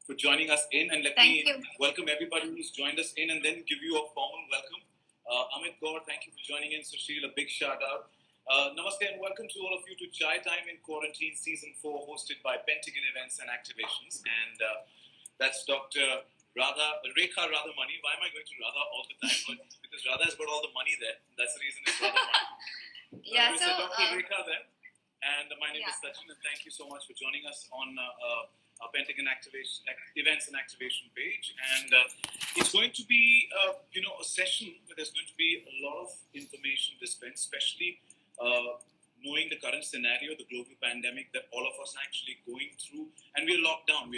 for joining us in, and let me welcome everybody who's joined us in, and then give you a formal welcome. Amit Kaur, thank you for joining in. Sushil, a big shout out. Namaste and welcome to all of you to Chai Time in Quarantine Season 4, hosted by Pentagon Events and Activations. And that's Dr. Rekha Radhamani. Why am I going to Radha all the time? But because Radha has got all the money there. That's the reason it's Radhamani. Yeah, so Dr. Rekha there. And my name is Sachin, and thank you so much for joining us on our Pentagon Events and Activation page. And it's going to be, a session where there's going to be a lot of information dispensed, especially knowing the current scenario, the global pandemic that all of us are actually going through, and we're locked down.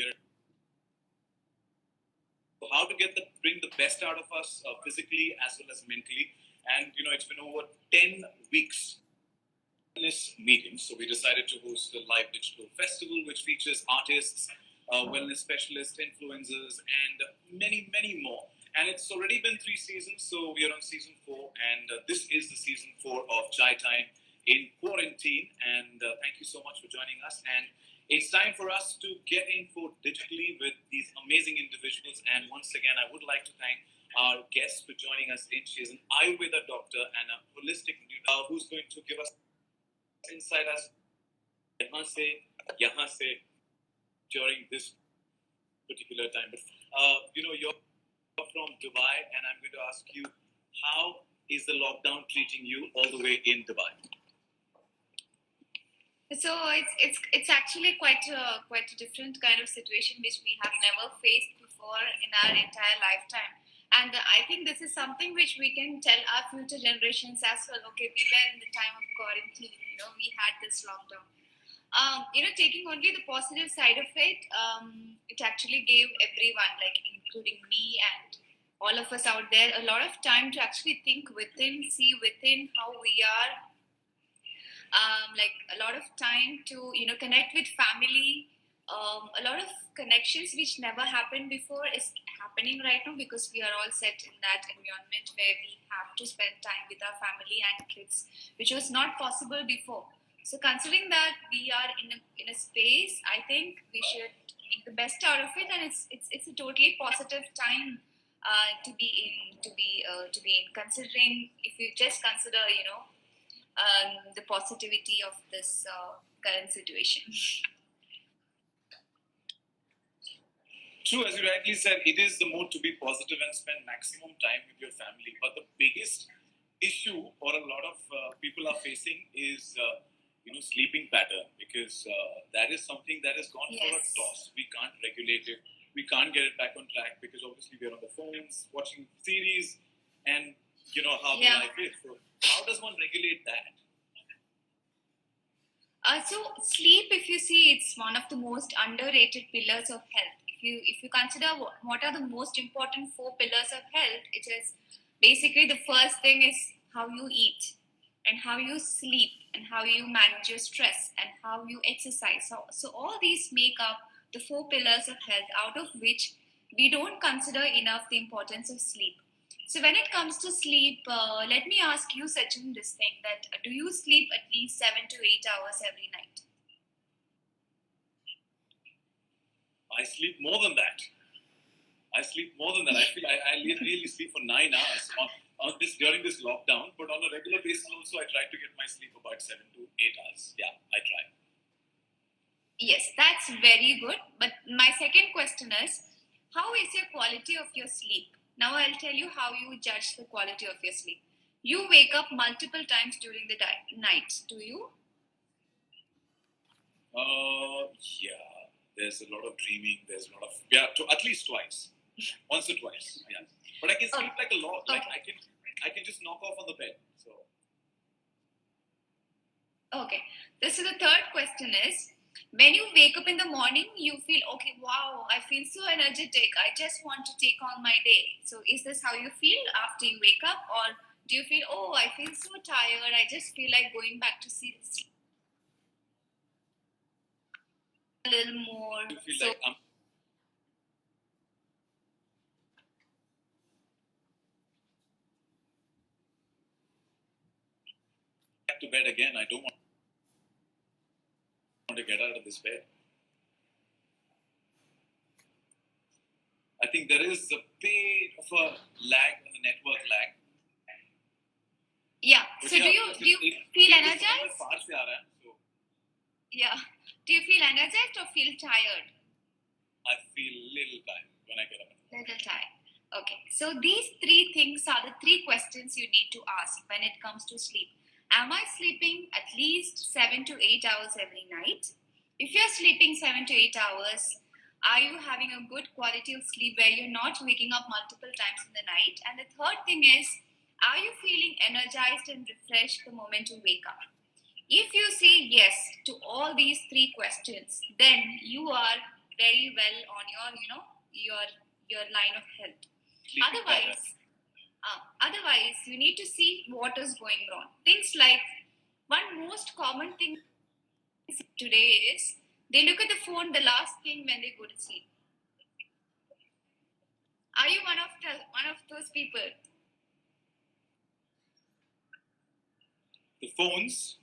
How to bring the best out of us physically as well as mentally. And it's been over 10 weeks wellness meetings, so we decided to host a live digital festival which features artists, wellness specialists, influencers, and many more. And it's already been 3 seasons, so we are on season 4, and this is the season 4 of Chai Time in Quarantine. And thank you so much for joining us. And it's time for us to get info digitally with these amazing individuals. And once again, I would like to thank our guest for joining us in. She is an Ayurveda doctor and a holistic nutritionist who's going to give us insight as yahan se during this particular time. But you're from Dubai, and I'm going to ask you, how is the lockdown treating you all the way in Dubai? So it's actually quite a different kind of situation which we have never faced before in our entire lifetime. And I think this is something which we can tell our future generations as well. Okay, we were in the time of quarantine, we had this lockdown. Taking only the positive side of it, it actually gave everyone, like including me and all of us out there, a lot of time to actually think within, see within how we are. A lot of time to connect with family. A lot of connections which never happened before is happening right now, because we are all set in that environment where we have to spend time with our family and kids, which was not possible before. So considering that we are in a space, I think we should make the best out of it, and it's a totally positive time to be in. Considering, if you just consider the positivity of this current situation. True, as you rightly said, it is the mode to be positive and spend maximum time with your family. But the biggest issue, or a lot of people are facing, is sleeping pattern, because that is something that has gone for a toss. We can't regulate it. We can't get it back on track, because obviously we're on the phones, watching series, and how the life is. So how does one regulate that? So sleep, if you see, it's one of the most underrated pillars of health. If you consider what are the most important 4 pillars of health, it is basically the first thing is how you eat, and how you sleep, and how you manage your stress, and how you exercise. So all these make up the 4 pillars of health, out of which we don't consider enough the importance of sleep. So when it comes to sleep, let me ask you, Sachin, this thing, that do you sleep at least 7 to 8 hours every night? I sleep more than that. I feel I really sleep for 9 hours during this lockdown, but on a regular basis also I try to get my sleep about 7 to 8 hours. Yeah, I try. Yes, that's very good. But my second question is, how is your quality of your sleep? Now I'll tell you how you judge the quality of your sleep. You wake up multiple times during the night, do you? Yeah. There's a lot of dreaming. There's a lot of at least twice, once or twice. Yeah, but I can sleep like a lot. Like I can just knock off on the bed. So. Okay. So the third question is, when you wake up in the morning, you feel, okay, wow, I feel so energetic. I just want to take on my day. So is this how you feel after you wake up? Or do you feel, oh, I feel so tired, I just feel like going back to sleep a little more? You feel like back to bed again. I don't want to get out of this bed. I think there is a bit of a lag, a network lag. Yeah. But So yeah, do you feel energized? So Yeah. Do you feel energized or feel tired? I feel little tired when I get up. Little tired. Okay. So these three things are the three questions you need to ask when it comes to sleep. Am I sleeping at least 7 to 8 hours every night? If you're sleeping 7 to 8 hours, are you having a good quality of sleep where you're not waking up multiple times in the night? And the third thing is, are you feeling energized and refreshed the moment you wake up? If you say yes to all these three questions, then you are very well on your line of health. Otherwise, you need to see what is going wrong. Things like one most common thing today is they look at the phone the last thing when they go to sleep. Are you one of those people? The phones,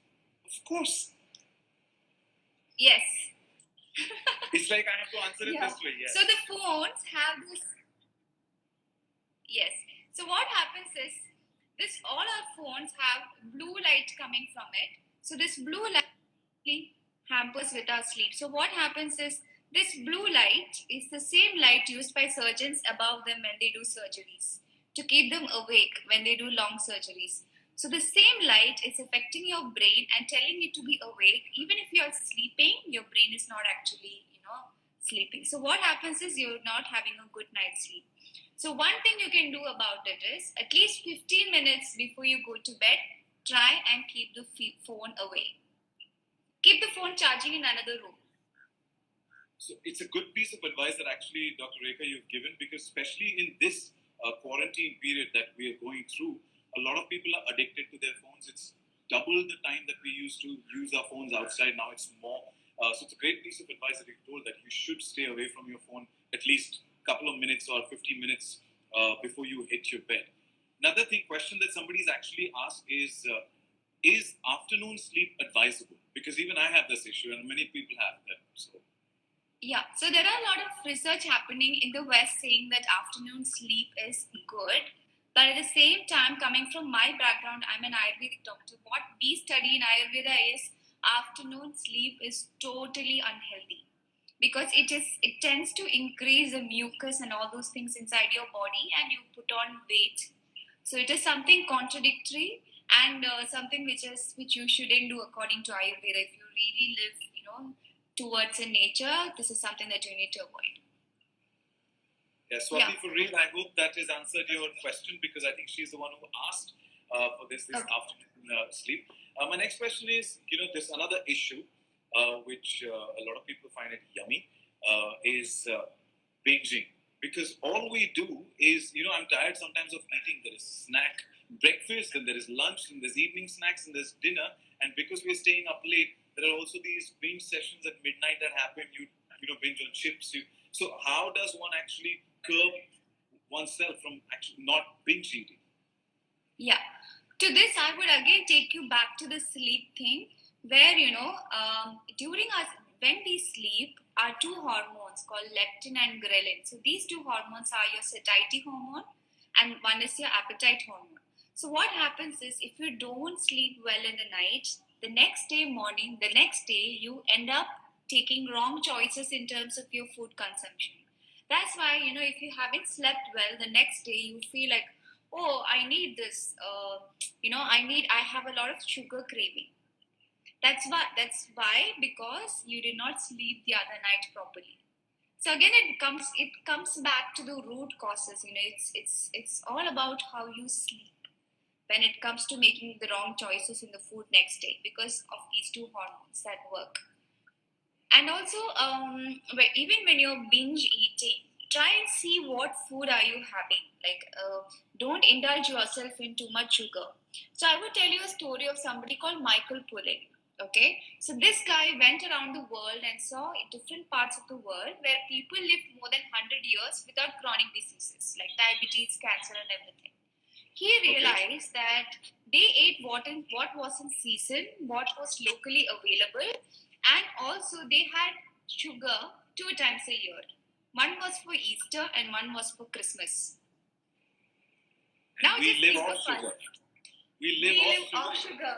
of course. Yes. It's like I have to answer it this way. Yes. So the phones have this. Yes. So what happens is all our phones have blue light coming from it. So this blue light hampers with our sleep. So what happens is this blue light is the same light used by surgeons above them when they do surgeries to keep them awake when they do long surgeries. So the same light is affecting your brain and telling it to be awake. Even if you're sleeping, your brain is not actually, sleeping. So what happens is you're not having a good night's sleep. So one thing you can do about it is at least 15 minutes before you go to bed, try and keep the phone away. Keep the phone charging in another room. So it's a good piece of advice that actually, Dr. Rekha, you've given, because especially in this quarantine period that we are going through, a lot of people are addicted to their phones. It's double the time that we used to use our phones outside. Now it's more. So it's a great piece of advice that you've told, that you should stay away from your phone at least a couple of minutes or 15 minutes before you hit your bed. Another question that somebody's actually asked is afternoon sleep advisable? Because even I have this issue and many people have that. Yeah, so there are a lot of research happening in the West saying that afternoon sleep is good. But at the same time, coming from my background, I'm an Ayurvedic doctor. What we study in Ayurveda is afternoon sleep is totally unhealthy because it tends to increase the mucus and all those things inside your body, and you put on weight. So it is something contradictory and something which you shouldn't do according to Ayurveda. If you really live, towards a nature, this is something that you need to avoid. Yes, Swati, for real, I hope that has answered your question, because I think she's the one who asked for this afternoon sleep. My next question is, there's another issue which a lot of people find it yummy, is binging. Because all we do is, I'm tired sometimes of eating. There is snack, breakfast, and there is lunch, and there's evening snacks, and there's dinner. And because we're staying up late, there are also these binge sessions at midnight that happen. You binge on chips. So how does one actually curb oneself from actually not binge eating? Yeah. To this, I would again take you back to the sleep thing, where when we sleep, our two hormones called leptin and ghrelin. So these two hormones are your satiety hormone, and one is your appetite hormone. So what happens is, if you don't sleep well in the night, the next day you end up taking wrong choices in terms of your food consumption. That's why, if you haven't slept well, the next day you feel like, oh, I need this, I have a lot of sugar craving. That's why, because you did not sleep the other night properly. So again, it comes back to the root causes. It's all about how you sleep when it comes to making the wrong choices in the food next day, because of these two hormones that work. And also, even when you're binge eating, try and see what food are you having. Don't indulge yourself in too much sugar. So I would tell you a story of somebody called Michael Pulling. Okay, so this guy went around the world and saw different parts of the world where people lived more than 100 years without chronic diseases like diabetes, cancer, and everything. He realized that they ate what was in season, what was locally available, and also they had sugar 2 times a year. One was for Easter and one was for Christmas. And Now we just live think off of sugar. us. We We live live off off sugar. sugar.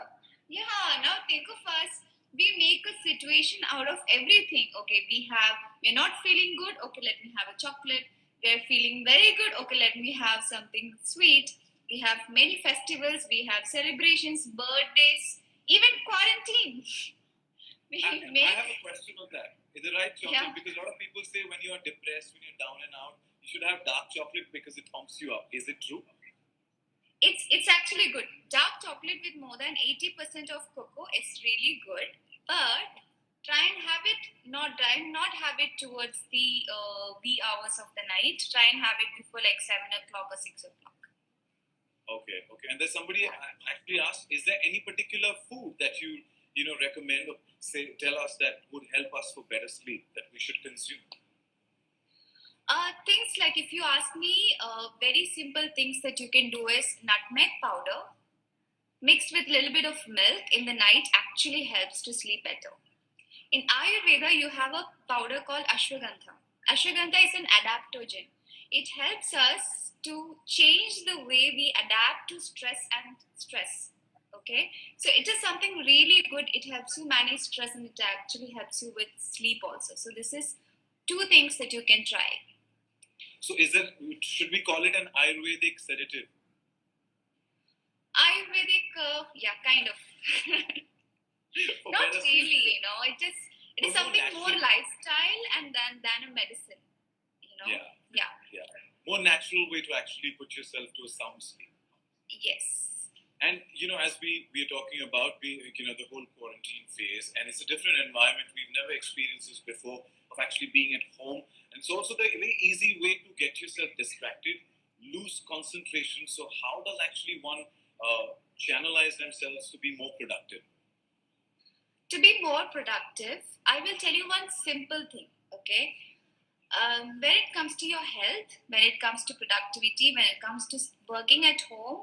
Yeah, now think of us. We make a situation out of everything. Okay, we're not feeling good. Okay, let me have a chocolate. We're feeling very good. Okay, let me have something sweet. We have many festivals. We have celebrations, birthdays, even quarantine. We I have make a question on that. Is it right chocolate? Yeah. Because a lot of people say when you are depressed, when you're down and out, you should have dark chocolate because it pumps you up. Is it true? it's actually good. Dark chocolate with more than 80% of cocoa is really good, but try and not have it towards the wee hours of the night. Try and have it before like 7 o'clock or 6 o'clock. Okay. And there's somebody actually asked, is there any particular food that you recommend or tell us that would help us for better sleep that we should consume? Things like, if you ask me, very simple things that you can do is nutmeg powder mixed with a little bit of milk in the night actually helps to sleep better. In Ayurveda, you have a powder called ashwagandha. Ashwagandha is an adaptogen. It helps us to change the way we adapt to stress. Okay, so it is something really good. It helps you manage stress and it actually helps you with sleep also. So this is two things that you can try. So should we call it an Ayurvedic sedative? Ayurvedic, yeah, kind of. For Not better really, sleep? it is For more something more natural- lifestyle and than a medicine. Yeah. More natural way to actually put yourself to a sound sleep. Yes. And as we are talking about the whole quarantine phase, and it's a different environment. We've never experienced this before of actually being at home, and it's also the very easy way to get yourself distracted, lose concentration. So how does actually one channelize themselves to be more productive? To be more productive, I will tell you one simple thing. Okay. When it comes to your health, when it comes to productivity, when it comes to working at home,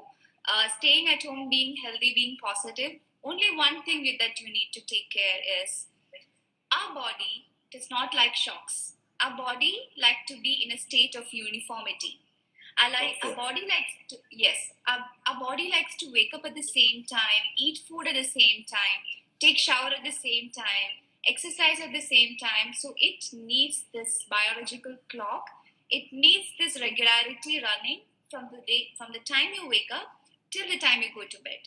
staying at home, being healthy, being positive, only one thing that you need to take care is our body does not like shocks. Our body like to be in a state of uniformity. Our body likes to, yes, our body likes to wake up at the same time, eat food at the same time, take shower at the same time, exercise at the same time. So it needs this biological clock. It needs this regularity running from the time you wake up till the time you go to bed.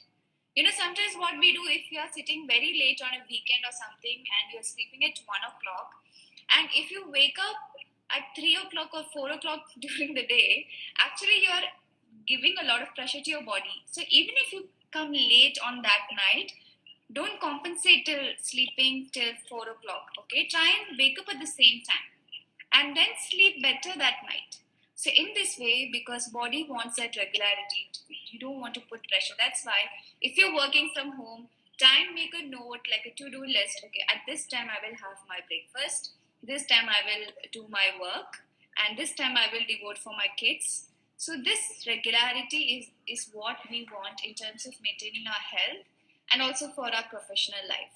Sometimes what we do, if you are sitting very late on a weekend or something and you're sleeping at 1 o'clock, and if you wake up at 3 o'clock or 4 o'clock during the day, actually you're giving a lot of pressure to your body. So even if you come late on that night, don't compensate till sleeping till 4 o'clock. Okay, try and wake up at the same time and then sleep better that night. So in this way, because body wants that regularity, you don't want to put pressure. That's why if you're working from home, make a note, like a to-do list. Okay, at this time I will have my breakfast, this time I will do my work, and this time I will devote for my kids. So this regularity is what we want in terms of maintaining our health and also for our professional life.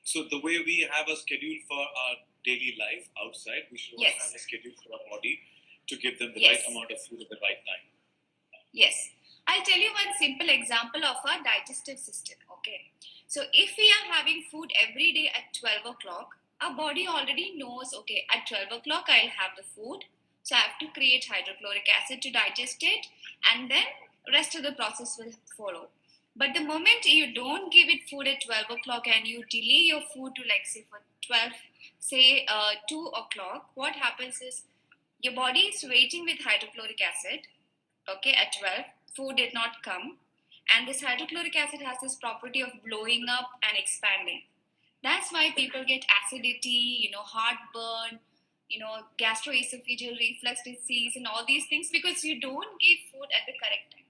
So the way we have a schedule for our daily life outside, we should also have a schedule for our body to give them the right amount of food at the right time. Yes. I'll tell you one simple example of our digestive system. Okay. So if we are having food every day at 12 o'clock, our body already knows, okay, at 12 o'clock I'll have the food. So I have to create hydrochloric acid to digest it, and then rest of the process will follow. But the moment you don't give it food at 12 o'clock and you delay your food to, like, say for 2 o'clock, what happens is your body is waiting with hydrochloric acid. Okay, at 12, food did not come. And this hydrochloric acid has this property of blowing up and expanding. That's why people get acidity, heartburn, gastroesophageal reflux disease and all these things, because you don't give food at the correct time.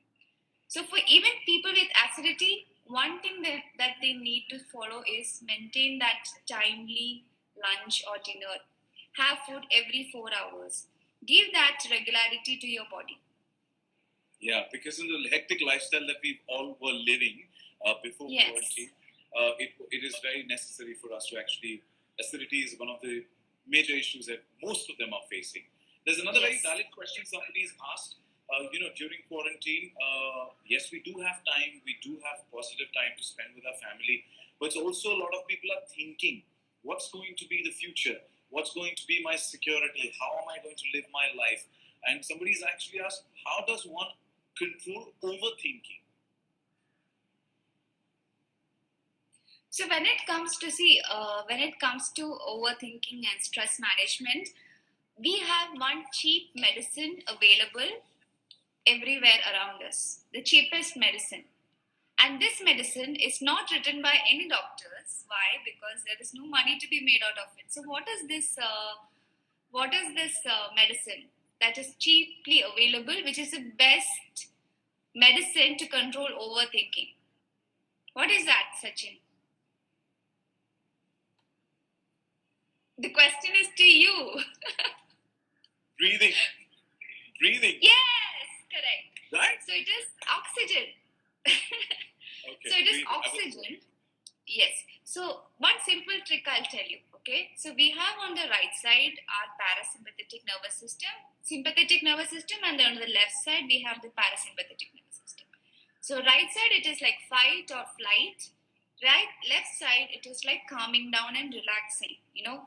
So for even people with acidity, one thing that they need to follow is maintain that timely lunch or dinner. Have food every 4 hours. Give that regularity to your body. Yeah, because in the hectic lifestyle that we all were living before quarantine, it is very necessary for us to actually, acidity is one of the major issues that most of them are facing. There's another very Yes. valid question somebody's asked. During quarantine, yes, we do have time. We do have positive time to spend with our family. But also a lot of people are thinking, what's going to be the future? What's going to be my security? How am I going to live my life? And somebody's actually asked, how does one control overthinking? So when it comes to overthinking and stress management, we have one cheap medicine available everywhere around us. The cheapest medicine. And this medicine is not written by any doctors. Why? Because there is no money to be made out of it. So what is this? What is this medicine that is cheaply available, which is the best medicine to control overthinking? What is that, Sachin? The question is to you. Breathing. Yes, correct. Right? So it is oxygen. Okay. So it is breathing. oxygen. Yes. So one simple trick I'll tell you. Okay. So we have on the right side our parasympathetic nervous system, sympathetic nervous system, and then on the left side we have the parasympathetic nervous system. So right side it is like fight or flight. Right, left side it is like calming down and relaxing.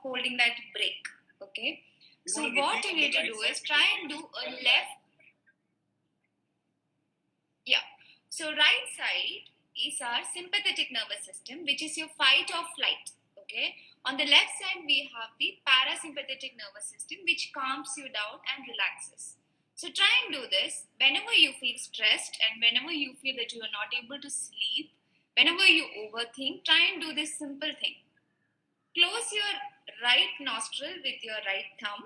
Holding that break. Okay. You So want to what repeat you on need the to right do side is try and do a left. Yeah. So right side is our sympathetic nervous system, which is your fight or flight. Okay. On the left side, we have the parasympathetic nervous system, which calms you down and relaxes. So try and do this whenever you feel stressed and whenever you feel that you are not able to sleep, whenever you overthink, try and do this simple thing. Close your right nostril with your right thumb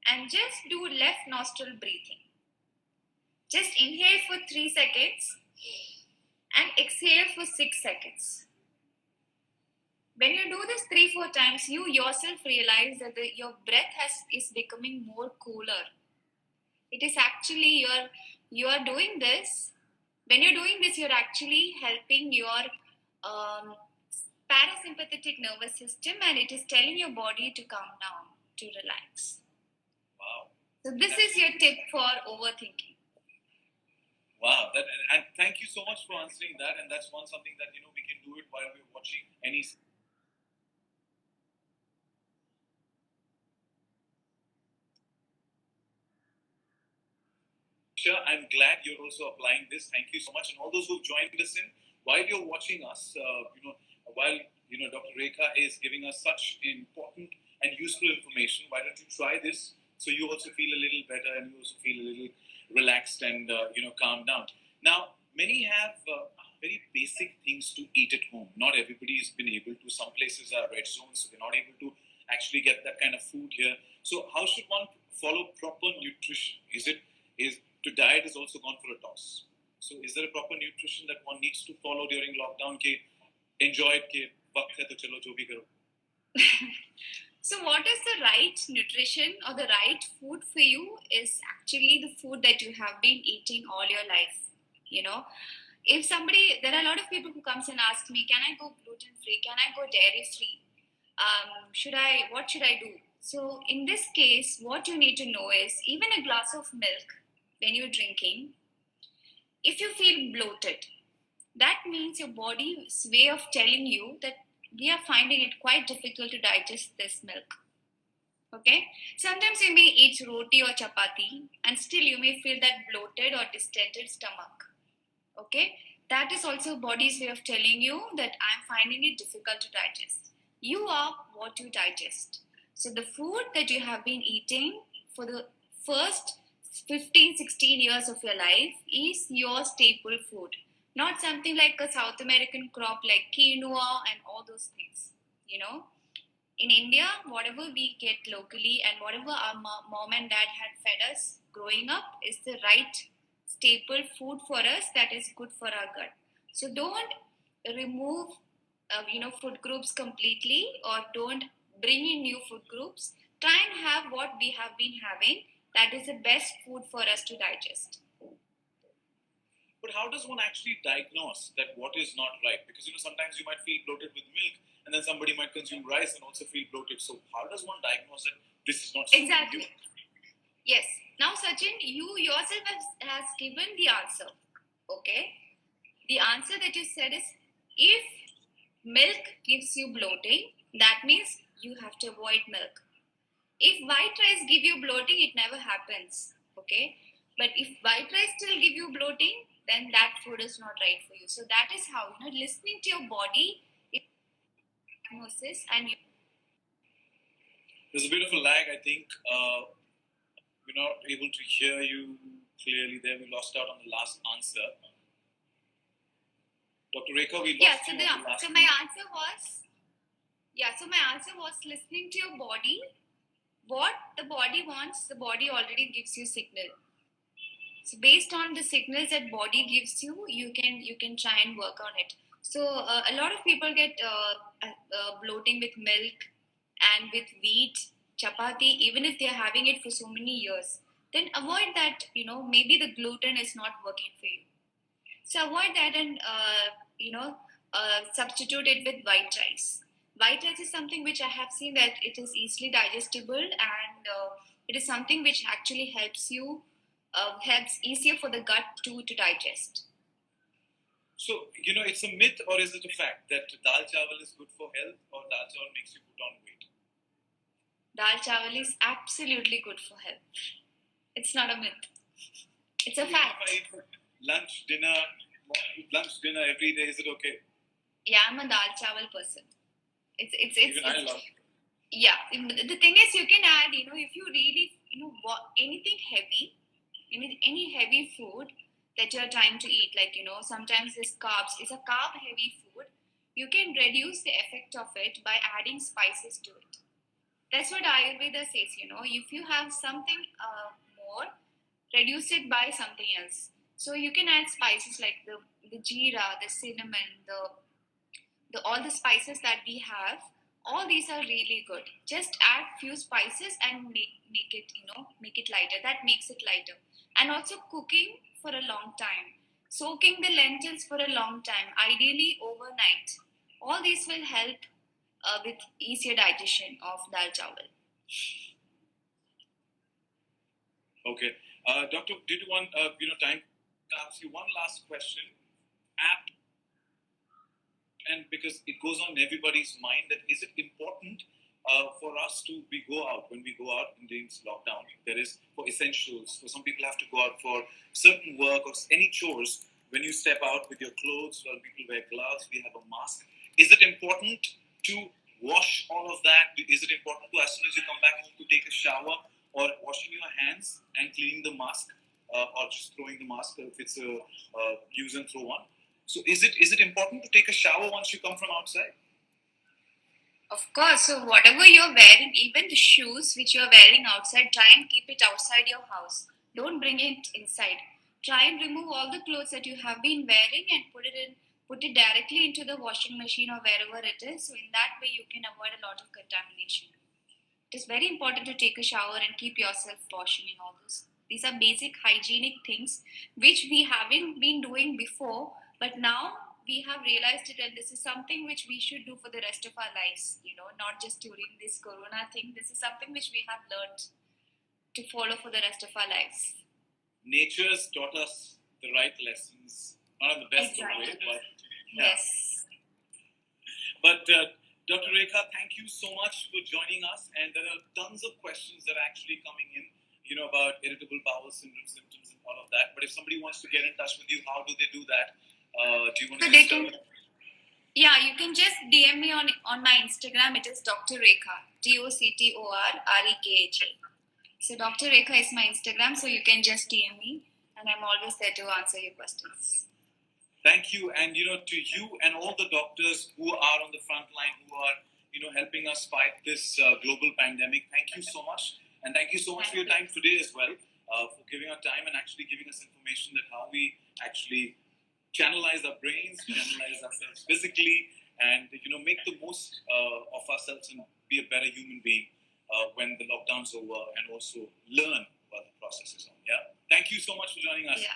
and just do left nostril breathing. Just inhale for 3 seconds and exhale for 6 seconds. When you do this 3-4 times, you yourself realize that your breath is becoming more cooler. It is actually you are doing this. When you're doing this, you're actually helping your parasympathetic nervous system, and it is telling your body to calm down, to relax. Wow. So this is your tip for overthinking. Wow, and thank you so much for answering that. And that's something that we can do it while we're watching any. Sure, I'm glad you're also applying this. Thank you so much, and all those who've joined us in while you're watching us. While Dr. Rekha is giving us such important and useful information. Why don't you try this so you also feel a little better and you also feel a little relaxed and calm down. Now, many have very basic things to eat at home. Not everybody has been able to. Some places are red zones, so they're not able to actually get that kind of food here. So, how should one follow proper nutrition? Diet has also gone for a toss. So, is there a proper nutrition that one needs to follow during lockdown? Enjoy it. वक्त है तो चलो जो भी करो. So what is the right nutrition or the right food for you is actually the food that you have been eating all your life. If there are a lot of people who comes and ask me, can I go gluten free? Can I go dairy free? What should I do? So in this case, what you need to know is even a glass of milk when you're drinking, if you feel bloated, that means your body's way of telling you that we are finding it quite difficult to digest this milk. Okay? Sometimes you may eat roti or chapati and still you may feel that bloated or distended stomach. Okay? That is also body's way of telling you that I'm finding it difficult to digest. You are what you digest. So the food that you have been eating for the first 15, 16 years of your life is your staple food. Not something like a South American crop like quinoa and all those things. In India, whatever we get locally and whatever our mom and dad had fed us growing up is the right staple food for us that is good for our gut. So don't remove, food groups completely or don't bring in new food groups. Try and have what we have been having. That is the best food for us to digest. But how does one actually diagnose that what is not right? Because sometimes you might feel bloated with milk, and then somebody might consume rice and also feel bloated. So how does one diagnose that this is not Exactly. you? Yes. Now, Sachin, you yourself has given the answer. Okay. The answer that you said is, if milk gives you bloating, that means you have to avoid milk. If white rice give you bloating, it never happens. Okay. But if white rice still give you bloating, then that food is not right for you. So that is how, listening to your body is diagnosis, and There's a bit of a lag, I think. We're not able to hear you clearly there. We lost out on the last answer. Dr. Rekha, we lost you on the last my answer was listening to your body. What the body wants, the body already gives you signal. So based on the signals that body gives you, you can try and work on it. So a lot of people get bloating with milk and with wheat, chapati, even if they are having it for so many years. Then avoid that. Maybe the gluten is not working for you. So avoid that and substitute it with white rice. White rice is something which I have seen that it is easily digestible, and it is something which actually helps easier for the gut to digest. So, it's a myth or is it a fact that dal chawal is good for health or dal chawal makes you put on weight? Dal chawal is absolutely good for health. It's not a myth. It's a fact. If I eat lunch, dinner every day, is it okay? Yeah, I'm a dal chawal person. Even I love it. Yeah, the thing is, you can add, if you really, anything heavy, any heavy food that you're trying to eat, like, sometimes this carbs is a carb heavy food, you can reduce the effect of it by adding spices to it. That's what Ayurveda says, if you have something more, reduce it by something else. So you can add spices like the jeera, the cinnamon, the all the spices that we have. All these are really good. Just add few spices and make it lighter. That makes it lighter. And also cooking for a long time, soaking the lentils for a long time, ideally overnight. All these will help with easier digestion of dal chawal. Okay, Doctor, did you want time to ask you one last question? And because it goes on everybody's mind, that is it important for us to go out when we go out in this lockdown? There is for essentials. For some people have to go out for certain work or any chores. When you step out with your clothes, well, people wear gloves. We have a mask. Is it important to wash all of that? Is it important to, as soon as you come back home, to take a shower or washing your hands and cleaning the mask, or just throwing the mask if it's a use and throw one? So is it important to take a shower once you come from outside? Of course. So whatever you're wearing, even the shoes which you're wearing outside, try and keep it outside your house. Don't bring it inside. Try and remove all the clothes that you have been wearing and put it directly into the washing machine or wherever it is. So in that way you can avoid a lot of contamination. It is very important to take a shower and keep yourself washing and all this. These are basic hygienic things which we haven't been doing before, but now we have realized it, and this is something which we should do for the rest of our lives, not just during this corona thing. This is something which we have learned to follow for the rest of our lives. Nature has taught us the right lessons, not in the best of way, but yeah. Yes. But Dr. Rekha, thank you so much for joining us. And there are tons of questions that are actually coming in, about irritable bowel syndrome symptoms and all of that. But if somebody wants to get in touch with you, how do they do that? Do you want to Yeah, you can just DM me on my Instagram. It is Dr. Rekha, DOCTORREKHA. So Dr. Rekha is my Instagram, so you can just DM me, and I'm always there to answer your questions. Thank you, and to you and all the doctors who are on the front line, who are helping us fight this global pandemic. Thank you so much, and thank you so much for your time today as well, for giving our time and actually giving us information that how we actually channelize our brains, channelize ourselves physically, and make the most of ourselves and be a better human being when the lockdown's over, and also learn what the process is on. Yeah. Thank you so much for joining us. Yeah.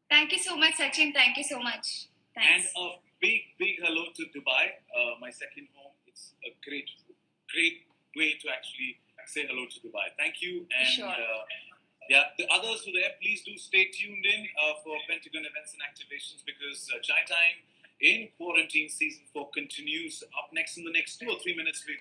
Thank you so much, Sachin. Thank you so much. Thanks. And big hello to Dubai, my second home. It's a great way to actually say hello to Dubai. Thank you. And Sure. yeah, the others who are there, please do stay tuned in for Pentagon events and activations because Chai Time in Quarantine Season 4 continues. Up next in the next 2 or 3 minutes, we're